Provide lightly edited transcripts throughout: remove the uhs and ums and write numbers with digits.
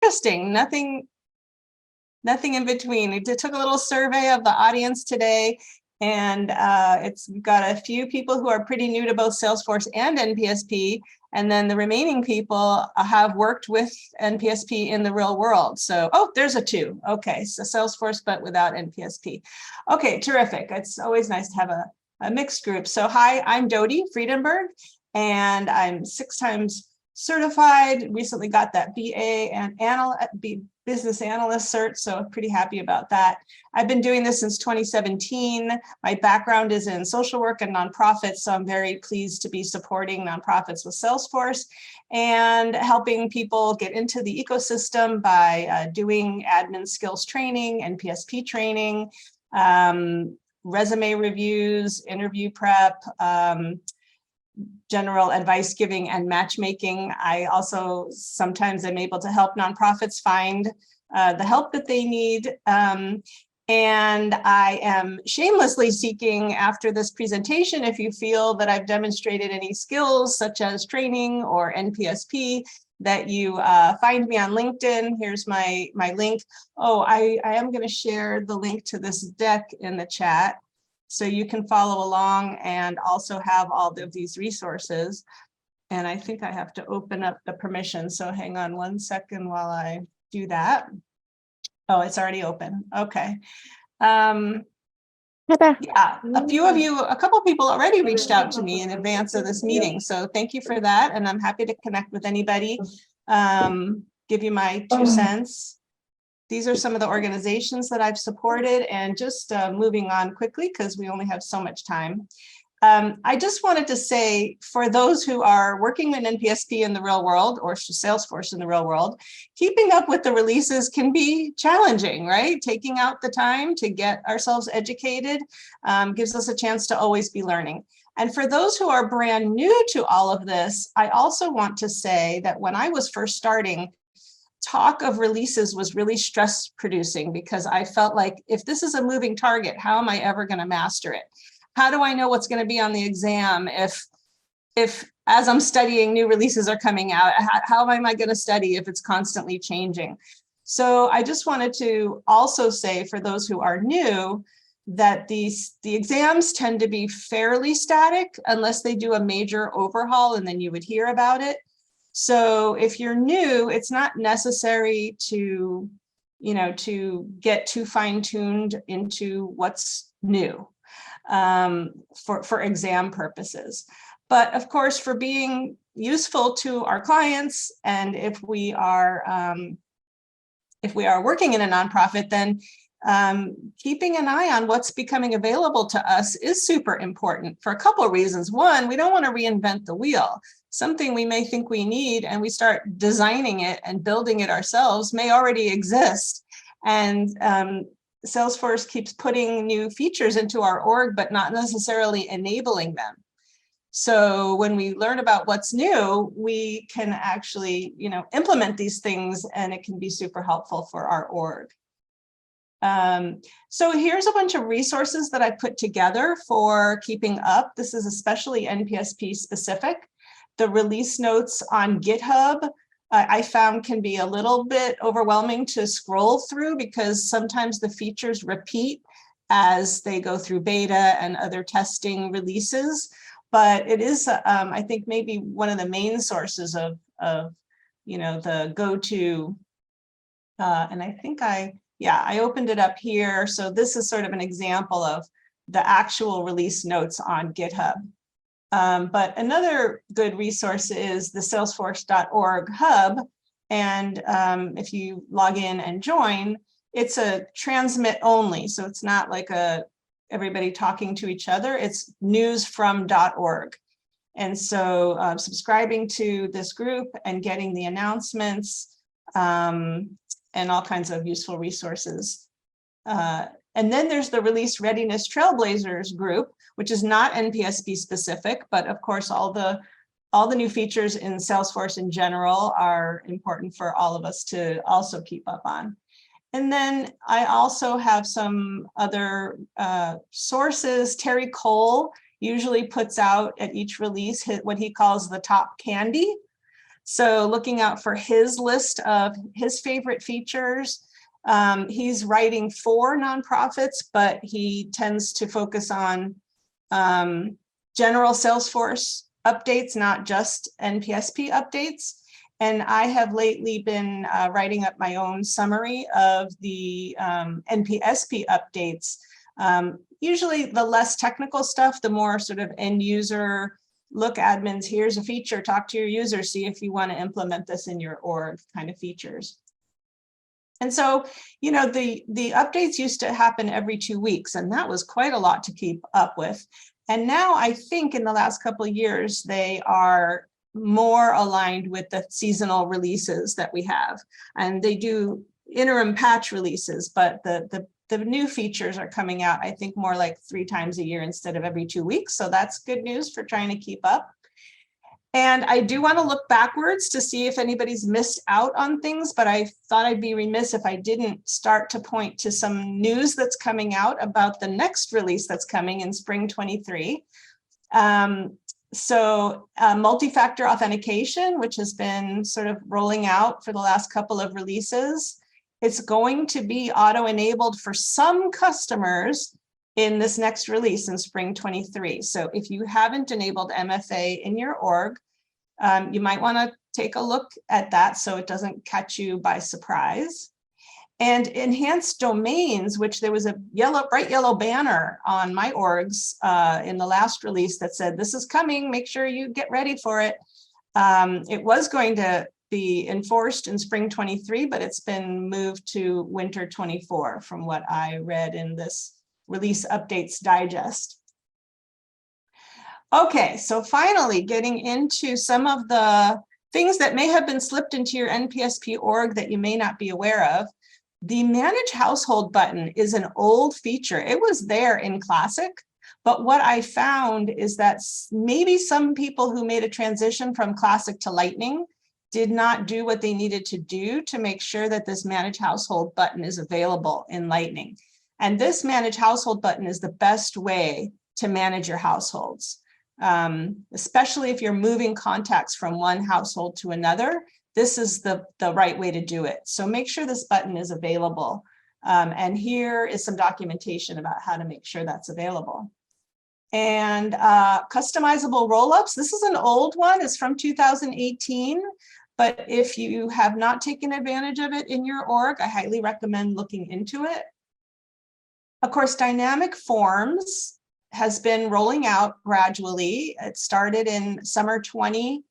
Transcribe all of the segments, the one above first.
interesting. Nothing in between. We took a little survey of the audience today, and it's got a few people who are pretty new to both Salesforce and NPSP, and then the remaining people have worked with NPSP in the real world. So, oh, there's a 2. Okay, so Salesforce, but without NPSP. Okay, terrific. It's always nice to have a mixed group. So hi, I'm Dodi Friedenberg, and I'm 6 times certified, recently got that BA and business analyst cert, so I'm pretty happy about that. I've been doing this since 2017. My background is in social work and nonprofits, so I'm very pleased to be supporting nonprofits with Salesforce and helping people get into the ecosystem by doing admin skills training, NPSP training, resume reviews, interview prep, general advice giving and matchmaking. I also sometimes am able to help nonprofits find the help that they need. And I am shamelessly seeking after this presentation, if you feel that I've demonstrated any skills such as training or NPSP, that you find me on LinkedIn. Here's my link. Oh, I am going to share the link to this deck in the chat, so you can follow along and also have all of these resources. And I think I have to open up the permission. So hang on 1 second while I do that. Oh, it's already open. Okay. Yeah, a couple of people already reached out to me in advance of this meeting. So thank you for that. And I'm happy to connect with anybody, give you my 2 cents. These are some of the organizations that I've supported, and just moving on quickly because we only have so much time. I just wanted to say, for those who are working with NPSP in the real world or Salesforce in the real world, keeping up with the releases can be challenging, right? Taking out the time to get ourselves educated gives us a chance to always be learning. And for those who are brand new to all of this, I also want to say that when I was first starting, talk of releases was really stress producing, because I felt like, if this is a moving target, how am I ever going to master it? How do I know what's going to be on the exam if as I'm studying, new releases are coming out? How am I going to study if it's constantly changing? So I just wanted to also say, for those who are new, that the exams tend to be fairly static unless they do a major overhaul, and then you would hear about it. So if you're new, it's not necessary to, to get too fine-tuned into what's new for exam purposes. But of course, for being useful to our clients, and if we are working in a nonprofit, then keeping an eye on what's becoming available to us is super important for a couple of reasons. One, we don't want to reinvent the wheel. Something we may think we need, and we start designing it and building it ourselves, may already exist. And Salesforce keeps putting new features into our org, but not necessarily enabling them. So when we learn about what's new, we can actually, implement these things, and it can be super helpful for our org. So here's a bunch of resources that I put together for keeping up. This is especially NPSP specific. The release notes on GitHub, I found, can be a little bit overwhelming to scroll through, because sometimes the features repeat as they go through beta and other testing releases. But it is, I think, maybe one of the main sources of the go-to. And I think I opened it up here. So this is sort of an example of the actual release notes on GitHub. But another good resource is the salesforce.org hub. And if you log in and join, it's a transmit only. So it's not like everybody talking to each other. It's news from .org. And so subscribing to this group and getting the announcements and all kinds of useful resources. And then there's the Release Readiness Trailblazers group, which is not NPSP specific, but of course all the new features in Salesforce in general are important for all of us to also keep up on. And then I also have some other sources. Terry Cole usually puts out at each release what he calls the top candy. So looking out for his list of his favorite features. He's writing for nonprofits, but he tends to focus on general Salesforce updates, not just NPSP updates. And I have lately been writing up my own summary of the NPSP updates. Usually the less technical stuff, the more sort of end user, look admins, here's a feature, talk to your user, see if you want to implement this in your org kind of features. And so, you know, the updates used to happen every 2 weeks, and that was quite a lot to keep up with. And now I think in the last couple of years, they are more aligned with the seasonal releases that we have. And they do interim patch releases, but the new features are coming out, I think, more like 3 times a year instead of every 2 weeks. So that's good news for trying to keep up. And I do want to look backwards to see if anybody's missed out on things, but I thought I'd be remiss if I didn't start to point to some news that's coming out about the next release that's coming in spring 23. Multi-factor authentication, which has been sort of rolling out for the last couple of releases. It's going to be auto-enabled for some customers in this next release in spring 23. So if you haven't enabled MFA in your org, you might want to take a look at that so it doesn't catch you by surprise. And enhanced domains, which there was a bright yellow banner on my orgs in the last release that said, this is coming, make sure you get ready for it. It was going to be enforced in spring 23, but it's been moved to winter 24 from what I read in this release updates digest. Okay, so finally getting into some of the things that may have been slipped into your NPSP org that you may not be aware of. The Manage Household button is an old feature. It was there in Classic, but what I found is that maybe some people who made a transition from Classic to Lightning did not do what they needed to do to make sure that this Manage Household button is available in Lightning. And this Manage Household button is the best way to manage your households, especially if you're moving contacts from one household to another. This is the right way to do it. So make sure this button is available. And here is some documentation about how to make sure that's available. And customizable rollups. This is an old one. It's from 2018. But if you have not taken advantage of it in your org, I highly recommend looking into it. Of course, dynamic forms has been rolling out gradually. It started in summer 20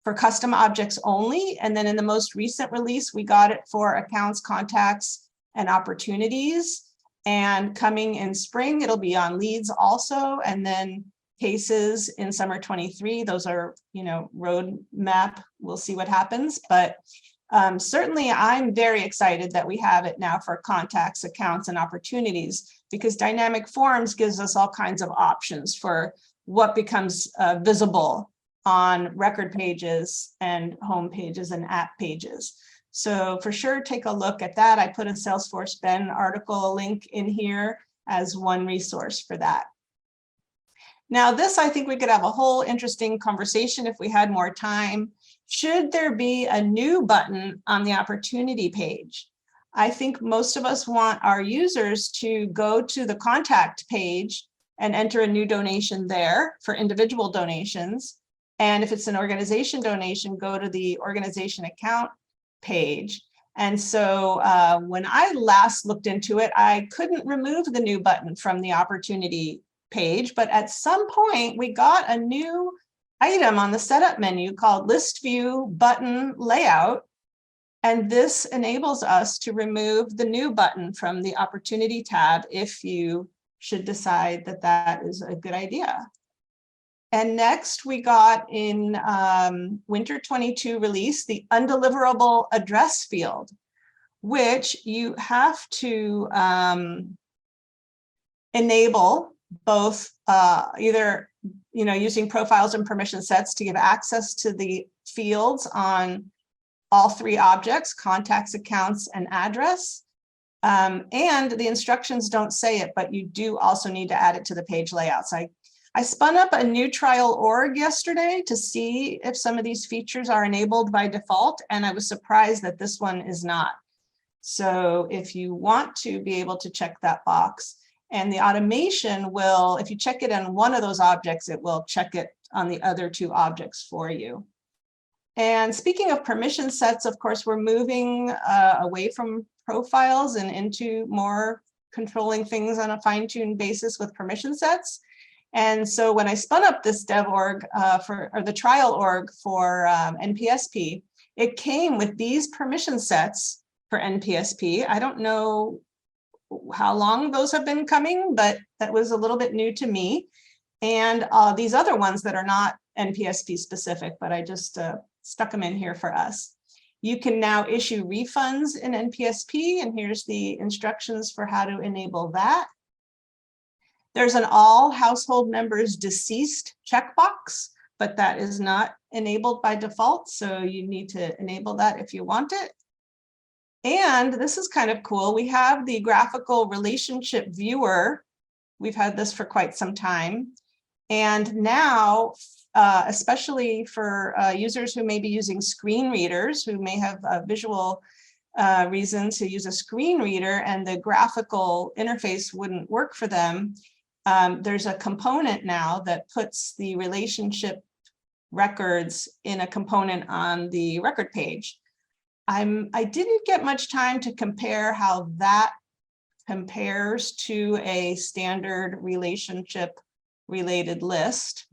for custom objects only. And then in the most recent release, we got it for accounts, contacts, and opportunities. And coming in spring, it'll be on leads also. And then cases in summer 23. Those are, you know, roadmap. We'll see what happens. But certainly I'm very excited that we have it now for contacts, accounts, and opportunities, because dynamic forms gives us all kinds of options for what becomes visible on record pages and home pages and app pages. So for sure, take a look at that. I put a Salesforce Ben article link in here as one resource for that. Now this, I think we could have a whole interesting conversation if we had more time. Should there be a new button on the opportunity page? I think most of us want our users to go to the contact page and enter a new donation there for individual donations. And if it's an organization donation, go to the organization account page. And so when I last looked into it, I couldn't remove the new button from the opportunity page, but at some point we got a new item on the setup menu called List View Button Layout. And this enables us to remove the new button from the opportunity tab if you should decide that that is a good idea. And next we got in winter 22 release, the undeliverable address field, which you have to enable both either using profiles and permission sets to give access to the fields on all 3 objects, contacts, accounts, and address. And the instructions don't say it, but you do also need to add it to the page layouts. I spun up a new trial org yesterday to see if some of these features are enabled by default, and I was surprised that this one is not. So if you want to be able to check that box, and the automation will, if you check it on one of those objects, it will check it on the other two objects for you. And speaking of permission sets, of course, we're moving away from profiles and into more controlling things on a fine-tuned basis with permission sets. And so when I spun up this dev org or the trial org for NPSP, it came with these permission sets for NPSP. I don't know how long those have been coming, but that was a little bit new to me. And these other ones that are not NPSP specific, but I just stuck them in here for us. You can now issue refunds in NPSP, and here's the instructions for how to enable that. There's an all household members deceased checkbox, but that is not enabled by default, so you need to enable that if you want it. And this is kind of cool. We have the graphical relationship viewer. We've had this for quite some time. And now, especially for users who may be using screen readers, who may have a visual reason to use a screen reader and the graphical interface wouldn't work for them, there's a component now that puts the relationship records in a component on the record page. I didn't get much time to compare how that compares to a standard relationship related list.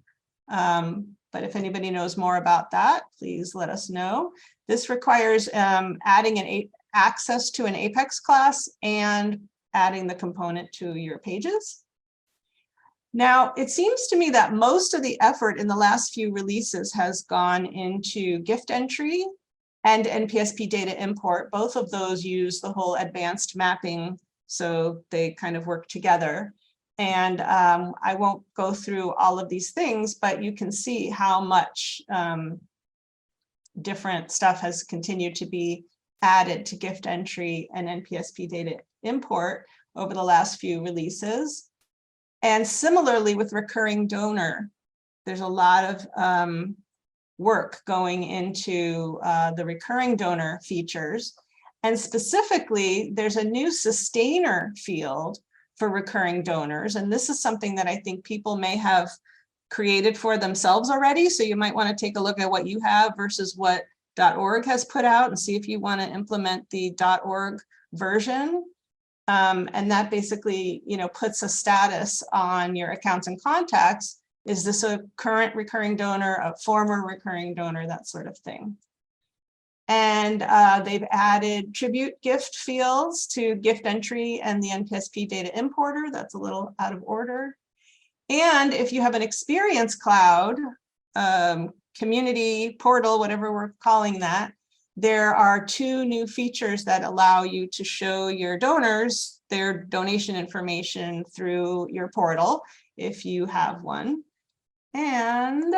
But if anybody knows more about that, please let us know. This requires adding access to an Apex class and adding the component to your pages. Now, it seems to me that most of the effort in the last few releases has gone into gift entry and NPSP data import. Both of those use the whole advanced mapping, so they kind of work together. And I won't go through all of these things, but you can see how much different stuff has continued to be added to gift entry and NPSP data import over the last few releases. And similarly with recurring donor, there's a lot of work going into the recurring donor features. And specifically, there's a new sustainer field for recurring donors. And this is something that I think people may have created for themselves already. So you might want to take a look at what you have versus what .org has put out and see if you want to implement the .org version. And that basically, puts a status on your accounts and contacts. Is this a current recurring donor, a former recurring donor, that sort of thing. And they've added tribute gift fields to gift entry and the NPSP data importer. That's a little out of order. And if you have an Experience Cloud, community portal, whatever we're calling that, there are 2 new features that allow you to show your donors their donation information through your portal, if you have one. And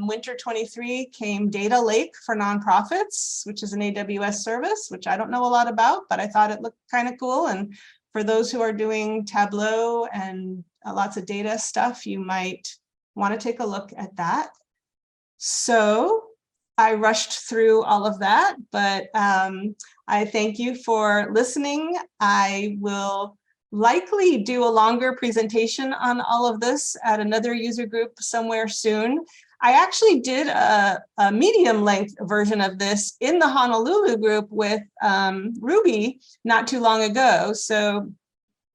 winter 23 came Data Lake for nonprofits, which is an AWS service, which I don't know a lot about, but I thought it looked kind of cool. And for those who are doing Tableau and lots of data stuff, you might want to take a look at that. So I rushed through all of that, but I thank you for listening. I will likely do a longer presentation on all of this at another user group somewhere soon. I actually did a medium length version of this in the Honolulu group with Ruby not too long ago. So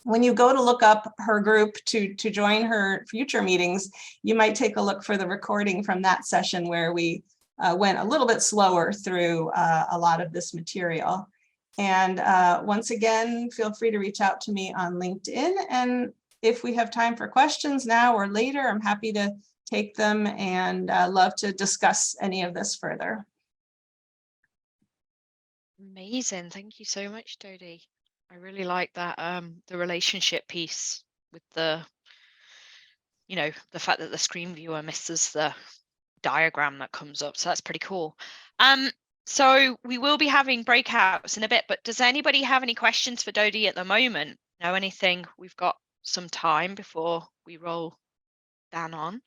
when you go to look up her group to join her future meetings, you might take a look for the recording from that session where we went a little bit slower through a lot of this material. And once again, feel free to reach out to me on LinkedIn. And if we have time for questions now or later, I'm happy to take them and love to discuss any of this further. Amazing. Thank you so much, Dodi. I really like that, the relationship piece with the, the fact that the screen viewer misses the diagram that comes up. So that's pretty cool. So we will be having breakouts in a bit, but does anybody have any questions for Dodi at the moment? Know anything? We've got some time before we roll Dan on.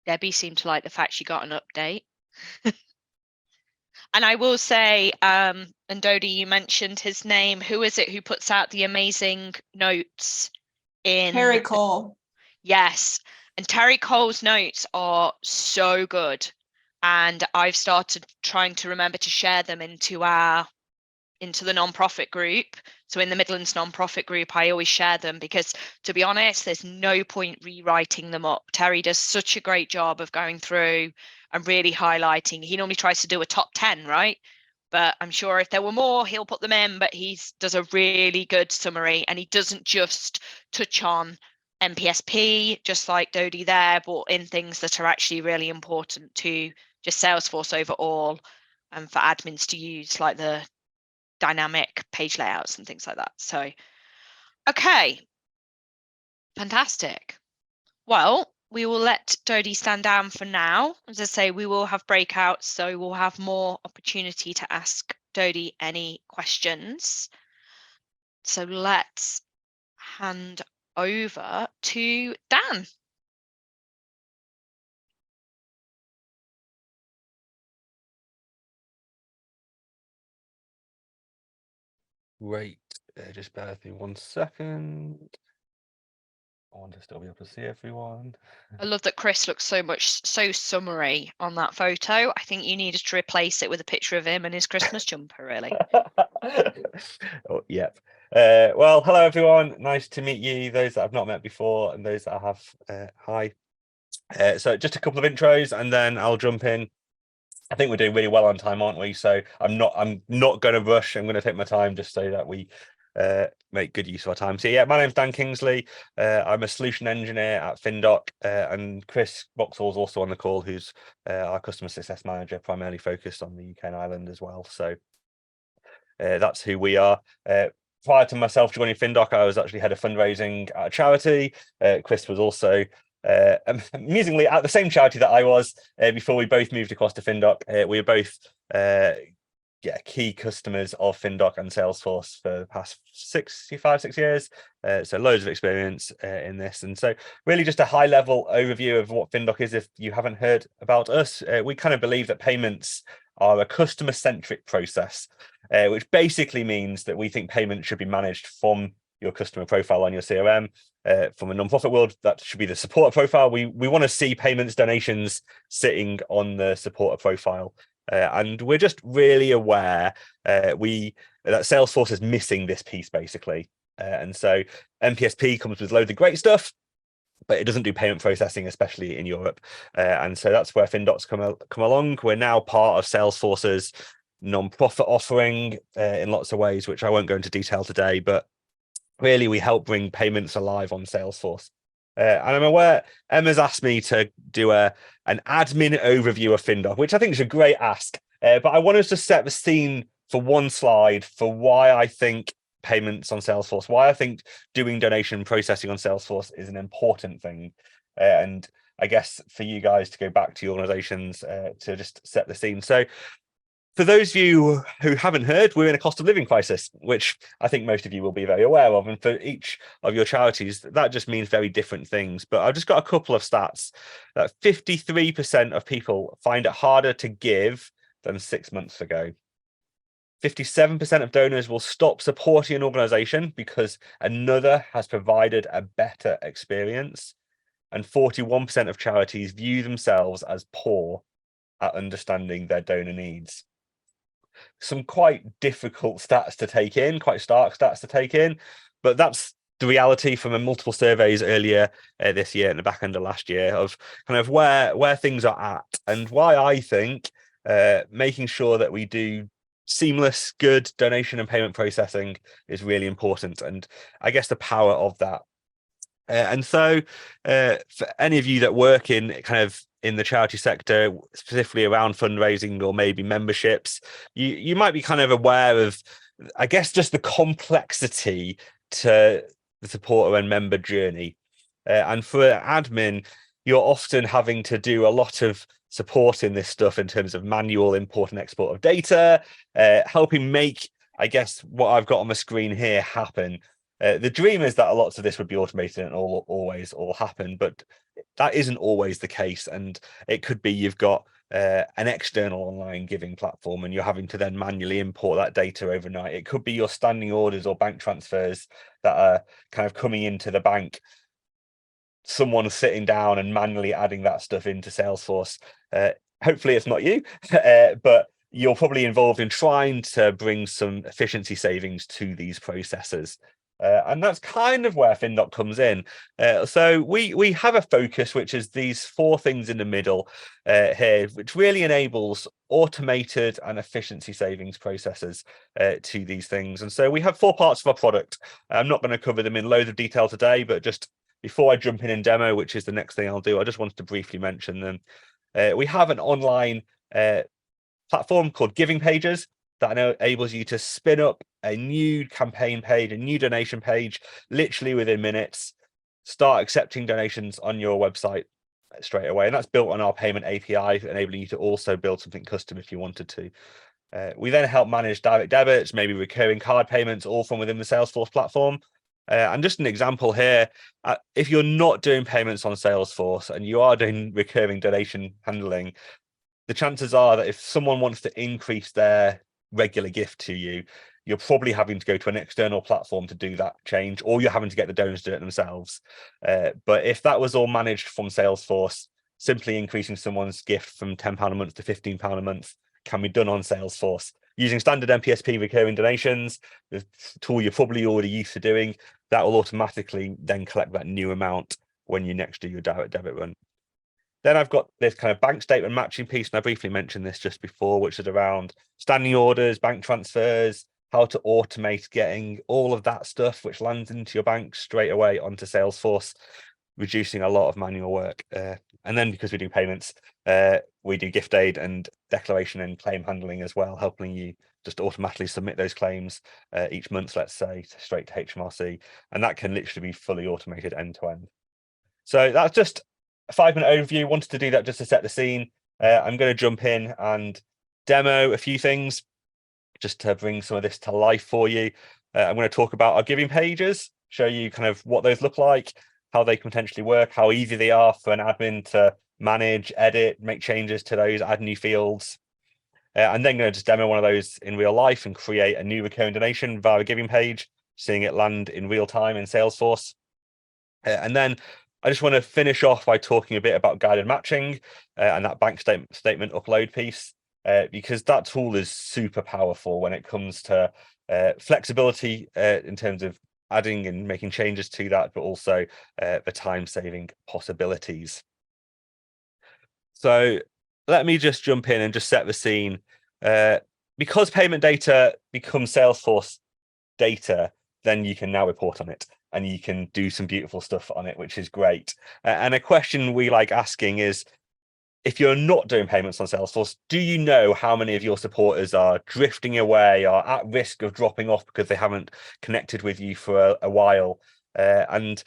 Debbie seemed to like the fact she got an update. And I will say, and Dodi, you mentioned his name. Who is it who puts out the amazing notes in? Harry Cole. Yes. And Terry Cole's notes are so good. And I've started trying to remember to share them into the nonprofit group. So in the Midlands nonprofit group, I always share them because, to be honest, there's no point rewriting them up. Terry does such a great job of going through and really highlighting. He normally tries to do a top 10, right? But I'm sure if there were more, he'll put them in. But he does a really good summary, and he doesn't just touch on NPSP, just like Dodi there, but in things that are actually really important to just Salesforce overall, and for admins to use, like the dynamic page layouts and things like that. So, okay, fantastic. Well, we will let Dodi stand down for now. As I say, we will have breakouts, so we'll have more opportunity to ask Dodi any questions. So let's hand over to Dan. Great. Just bear with me 1 second. I want to still be able to see everyone. I love that Chris looks so summery on that photo. I think you needed to replace it with a picture of him and his Christmas jumper, really. Oh, yep. Well, hello everyone. Nice to meet you. Those that I've not met before and those that I have. Hi. So just a couple of intros and then I'll jump in. I think we're doing really well on time, aren't we? So I'm not going to rush. I'm going to take my time just so that we make good use of our time. So yeah, my name's Dan Kingsley. I'm a solution engineer at FinDock, and Chris Boxall's also on the call, who's our customer success manager, primarily focused on the UK and Ireland as well. So that's who we are. Prior to myself joining FinDock, I was actually head of fundraising at a charity. Chris was also amusingly at the same charity that I was before we both moved across to FinDock. We were both key customers of FinDock and Salesforce for the past 6 years. So loads of experience in this. And so really just a high level overview of what FinDock is if you haven't heard about us. We kind of believe that payments are a customer centric process, which basically means that we think payments should be managed from your customer profile on your CRM. From a non-profit world, that should be the supporter profile. We want to see payments donations sitting on the supporter profile. And we're just really aware that Salesforce is missing this piece, basically. And so NPSP comes with loads of great stuff, but it doesn't do payment processing, especially in Europe. And so that's where FinDock's come along. We're now part of Salesforce's non-profit offering in lots of ways, which I won't go into detail today, but really we help bring payments alive on Salesforce. And I'm aware Emma's asked me to do an admin overview of FinDock, which I think is a great ask. But I want us to set the scene for one slide for why I think payments on Salesforce, why I think doing donation processing on Salesforce is an important thing. And I guess for you guys to go back to your organizations to just set the scene. So for those of you who haven't heard, we're in a cost of living crisis, which I think most of you will be very aware of. And for each of your charities, that just means very different things. But I've just got a couple of stats that 53% of people find it harder to give than 6 months ago. 57% of donors will stop supporting an organization because another has provided a better experience. And 41% of charities view themselves as poor at understanding their donor needs. Some quite difficult stats to take in, quite stark stats to take in, but that's the reality from multiple surveys earlier this year and the back end of last year of kind of where things are at, and why I think making sure that we do seamless, good donation and payment processing is really important, and I guess the power of that. And so for any of you that work in the charity sector, specifically around fundraising or maybe memberships, you might be kind of aware of, I guess, just the complexity to the supporter and member journey. And for admin, you're often having to do a lot of supporting this stuff in terms of manual import and export of data, helping make, I guess, what I've got on my screen here happen. The dream is that lots of this would be automated and always all happen, but that isn't always the case. And it could be you've got an external online giving platform and you're having to then manually import that data overnight. It could be your standing orders or bank transfers that are kind of coming into the bank. Someone's sitting down and manually adding that stuff into Salesforce. Hopefully it's not you, but you're probably involved in trying to bring some efficiency savings to these processes. And that's kind of where FinDock comes in. So we have a focus, which is these 4 things in the middle here, which really enables automated and efficiency savings processes to these things. And so we have 4 parts of our product. I'm not going to cover them in loads of detail today, but just before I jump in and demo, which is the next thing I'll do, I just wanted to briefly mention them. We have an online platform called Giving Pages that enables you to spin up a new campaign page, a new donation page, literally within minutes, start accepting donations on your website straight away. And that's built on our payment API, enabling you to also build something custom if you wanted to. We then help manage direct debits, maybe recurring card payments, all from within the Salesforce platform. And just an example here, if you're not doing payments on Salesforce and you are doing recurring donation handling, the chances are that if someone wants to increase their regular gift to you, you're probably having to go to an external platform to do that change, or you're having to get the donors to do it themselves. But if that was all managed from Salesforce, simply increasing someone's gift from £10 a month to £15 a month can be done on Salesforce. Using standard NPSP recurring donations, the tool you're probably already used to doing, that will automatically then collect that new amount when you next do your direct debit run. Then I've got this kind of bank statement matching piece, and I briefly mentioned this just before, which is around standing orders, bank transfers, how to automate getting all of that stuff which lands into your bank straight away onto Salesforce, reducing a lot of manual work. And then because we do payments, we do gift aid and declaration and claim handling as well, helping you just automatically submit those claims each month, let's say, straight to HMRC. And that can literally be fully automated end to end. So that's just a 5-minute overview. Wanted to do that just to set the scene. I'm going to jump in and demo a few things just to bring some of this to life for you. I'm going to talk about our giving pages, show you kind of what those look like, how they can potentially work, how easy they are for an admin to manage, edit, make changes to those, add new fields. I'm then going to just demo one of those in real life and create a new recurring donation via a giving page, seeing it land in real time in Salesforce. And then I just want to finish off by talking a bit about guided matching and that bank statement upload piece, because that tool is super powerful when it comes to flexibility in terms of adding and making changes to that, but also the time-saving possibilities. So let me just jump in and just set the scene. Because payment data becomes Salesforce data, then you can now report on it and you can do some beautiful stuff on it, which is great. And a question we like asking is, if you're not doing payments on Salesforce, do you know how many of your supporters are drifting away, are at risk of dropping off because they haven't connected with you for a while? And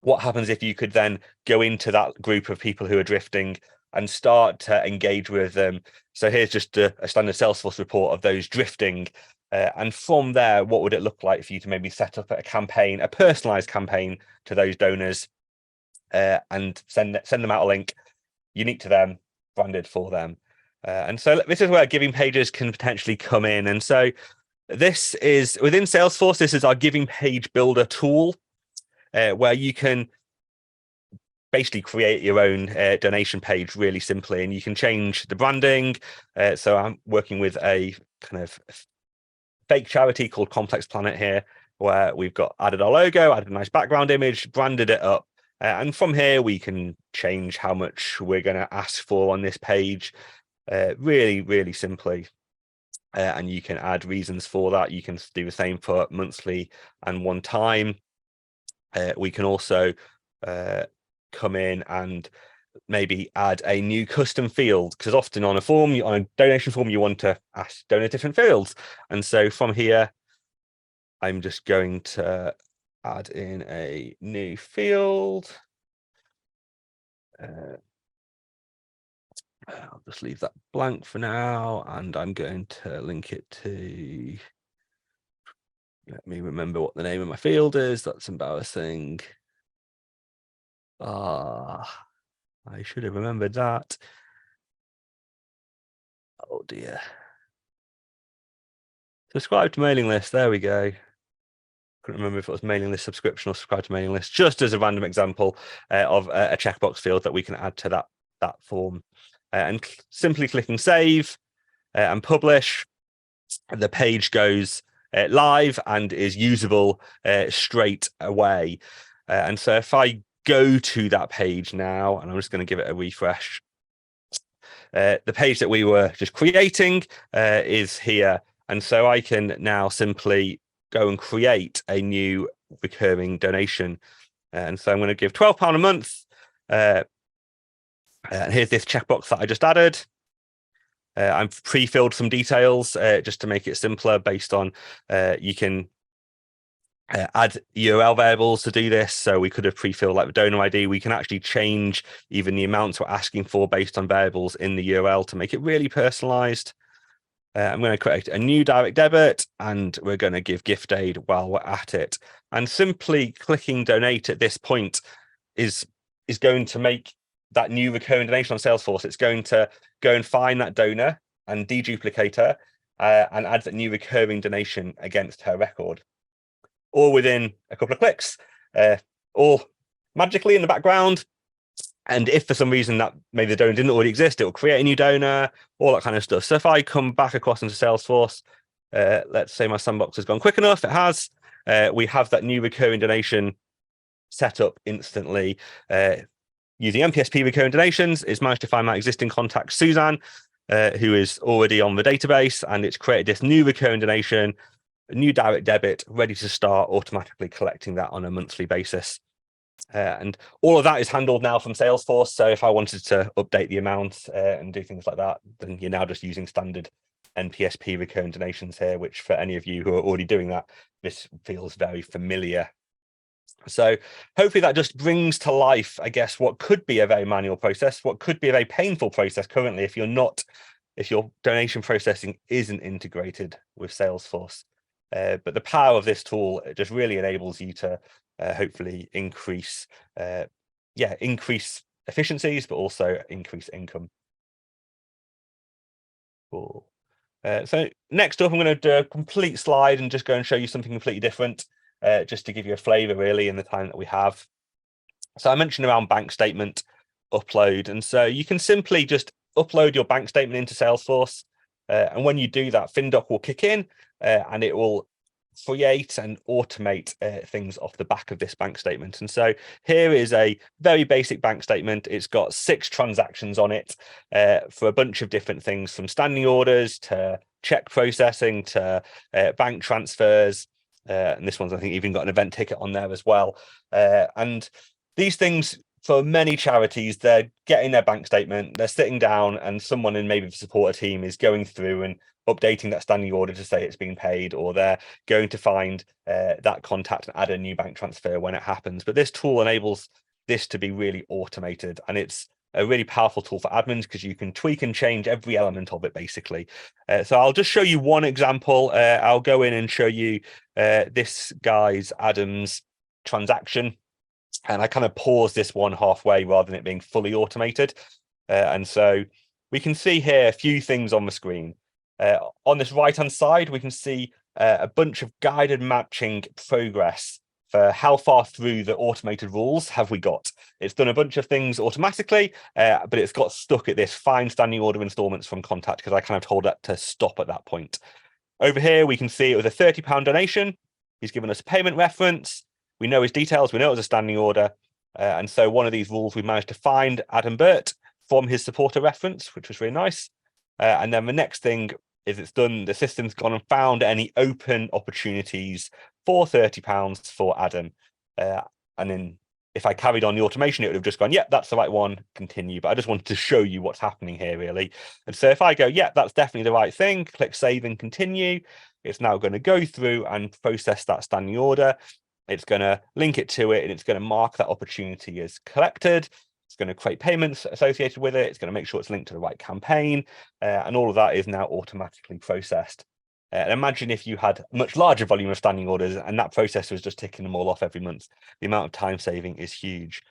what happens if you could then go into that group of people who are drifting and start to engage with them? So here's just a standard Salesforce report of those drifting. And from there, what would it look like for you to maybe set up a campaign, a personalized campaign to those donors and send them out a link unique to them, branded for them. And so this is where giving pages can potentially come in. And so this is within Salesforce, this is our giving page builder tool, where you can basically create your own donation page really simply, and you can change the branding. So I'm working with a kind of fake charity called Complex Planet here, where we've got added our logo, added a nice background image, branded it up. And from here, we can change how much we're going to ask for on this page really, really simply. And you can add reasons for that. You can do the same for monthly and one time. We can also come in and maybe add a new custom field, because often on a form, on a donation form, you want to ask donor different fields. And so from here, I'm just going to add in a new field. I'll just leave that blank for now, and I'm going to link it to, let me remember what the name of my field is. That's embarrassing. I should have remembered that. Oh dear. Subscribe to mailing list. There we go. Couldn't remember if it was mailing list subscription or subscribe to mailing list, just as a random example of a checkbox field that we can add to that form. And simply clicking save and publish, the page goes live and is usable straight away. And so if I go to that page now, and I'm just going to give it a refresh, the page that we were just creating is here. And so I can now simply go and create a new recurring donation. And so I'm going to give £12 a month. And here's this checkbox that I just added. I've pre-filled some details just to make it simpler based on you can add URL variables to do this. So we could have pre-filled like the donor ID. We can actually change even the amounts we're asking for based on variables in the URL to make it really personalized. I'm going to create a new direct debit, and we're going to give gift aid while we're at it. And simply clicking donate at this point is going to make that new recurring donation on Salesforce. It's going to go and find that donor and deduplicate her and add that new recurring donation against her record, all within a couple of clicks, all magically in the background. And if for some reason that maybe the donor didn't already exist, it will create a new donor, all that kind of stuff. So if I come back across into Salesforce, let's say my sandbox has gone quick enough, it has, we have that new recurring donation set up instantly. Using NPSP recurring donations, it's managed to find my existing contact, Suzanne, who is already on the database, and it's created this new recurring donation, a new direct debit, ready to start automatically collecting that on a monthly basis. And all of that is handled now from Salesforce. So if I wanted to update the amount and do things like that, then you're now just using standard NPSP recurring donations here, which for any of you who are already doing that, this feels very familiar. So hopefully that just brings to life, I guess, what could be a very manual process, what could be a very painful process currently if your donation processing isn't integrated with Salesforce. But the power of this tool, it just really enables you to hopefully increase efficiencies, but also increase income. Cool. So next up, I'm going to do a complete slide and just go and show you something completely different, just to give you a flavor really in the time that we have. So I mentioned around bank statement upload, and so you can simply just upload your bank statement into Salesforce, and when you do that, FinDock will kick in and it will create and automate things off the back of this bank statement. And so here is a very basic bank statement. It's got 6 transactions on it for a bunch of different things, from standing orders to check processing to bank transfers. And this one's, I think, even got an event ticket on there as well. And these things, for many charities, they're getting their bank statement, they're sitting down, and someone in maybe the supporter team is going through and updating that standing order to say it's been paid, or they're going to find that contact and add a new bank transfer when it happens. But this tool enables this to be really automated, and it's a really powerful tool for admins because you can tweak and change every element of it, basically. So I'll just show you one example. I'll go in and show you this guy's, Adam's, transaction. And I kind of pause this one halfway rather than it being fully automated. And so we can see here a few things on the screen. On this right-hand side, we can see a bunch of guided matching progress for how far through the automated rules have we got. It's done a bunch of things automatically, but it's got stuck at this find standing order installments from contact because I kind of told that to stop at that point. Over here, we can see it was a £30 donation. He's given us a payment reference. We know his details. We know it was a standing order. And so one of these rules, we managed to find Adam Burt from his supporter reference, which was really nice. And then the next thing is it's done, the system's gone and found any open opportunities for £30 for Adam. And then if I carried on the automation, it would have just gone, yep, that's the right one, continue. But I just wanted to show you what's happening here, really. And so if I go, yep, that's definitely the right thing, click save and continue, it's now going to go through and process that standing order. It's going to link it to it, and it's going to mark that opportunity as collected. It's going to create payments associated with it. It's going to make sure it's linked to the right campaign. And all of that is now automatically processed. And imagine if you had a much larger volume of standing orders and that process was just ticking them all off every month. The amount of time saving is huge.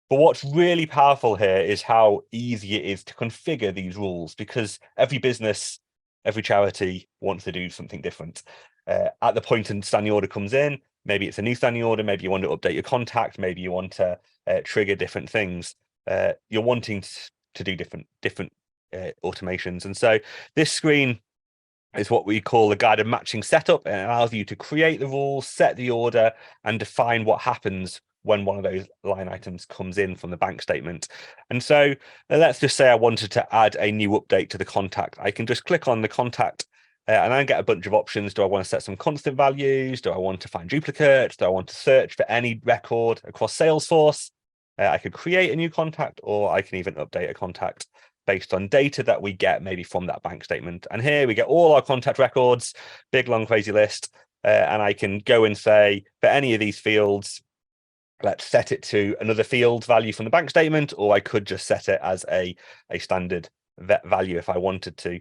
But what's really powerful here is how easy it is to configure these rules, because every business, every charity wants to do something different. At the point a standing order comes in, maybe it's a new standing order, maybe you want to update your contact, maybe you want to trigger different things. You're wanting to do different automations. And so this screen is what we call the guided matching setup, and it allows you to create the rules, set the order, and define what happens when one of those line items comes in from the bank statement. And so let's just say I wanted to add a new update to the contact. I can just click on the contact and I get a bunch of options. Do I want to set some constant values? Do I want to find duplicates? Do I want to search for any record across Salesforce? I could create a new contact, or I can even update a contact based on data that we get maybe from that bank statement. And here we get all our contact records, big, long, crazy list. And I can go and say, for any of these fields, let's set it to another field value from the bank statement, or I could just set it as a standard value if I wanted to,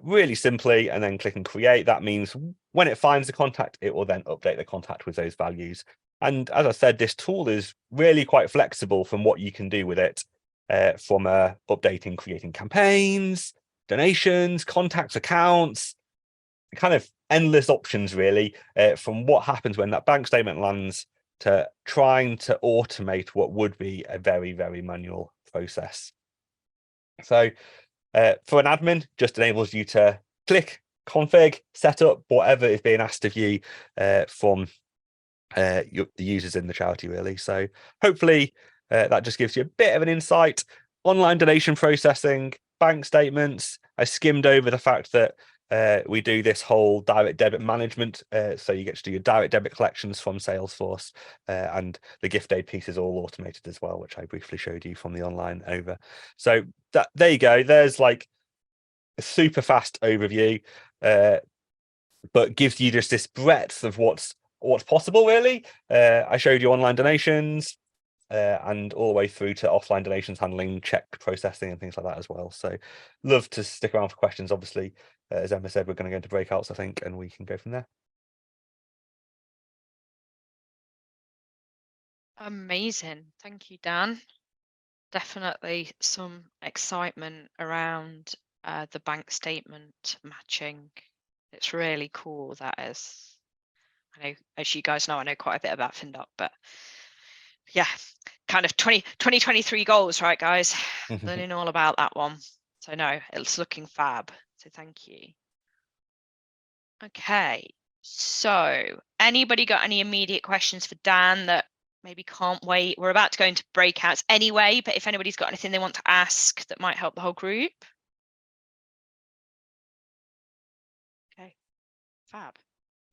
really simply, and then click and create. That means when it finds the contact, it will then update the contact with those values. And as I said, this tool is really quite flexible from what you can do with it, from updating, creating campaigns, donations, contacts, accounts, kind of endless options really, from what happens when that bank statement lands to trying to automate what would be a very, very manual process. So for an admin, just enables you to click, config, set up whatever is being asked of you from the users in the charity, really. So hopefully that just gives you a bit of an insight. Online donation processing, bank statements. I skimmed over the fact that we do this whole direct debit management, so you get to do your direct debit collections from Salesforce, and the gift aid piece is all automated as well, which I briefly showed you from the online over. So there you go. There's like a super fast overview, but gives you just this breadth of what's possible, really. I showed you online donations, and all the way through to offline donations handling, check processing, and things like that as well. So love to stick around for questions. Obviously, as Emma said, we're going to go into breakouts, I think, and we can go from there. Amazing. Thank you, Dan. Definitely some excitement around the bank statement matching. It's really cool, that is. I know, as you guys know, I know quite a bit about FinDock, but yeah, kind of 2023 goals, right, guys? Learning all about that one. So no, it's looking fab. So thank you. Okay, so anybody got any immediate questions for Dan that maybe can't wait? We're about to go into breakouts anyway, but if anybody's got anything they want to ask that might help the whole group. Okay, fab.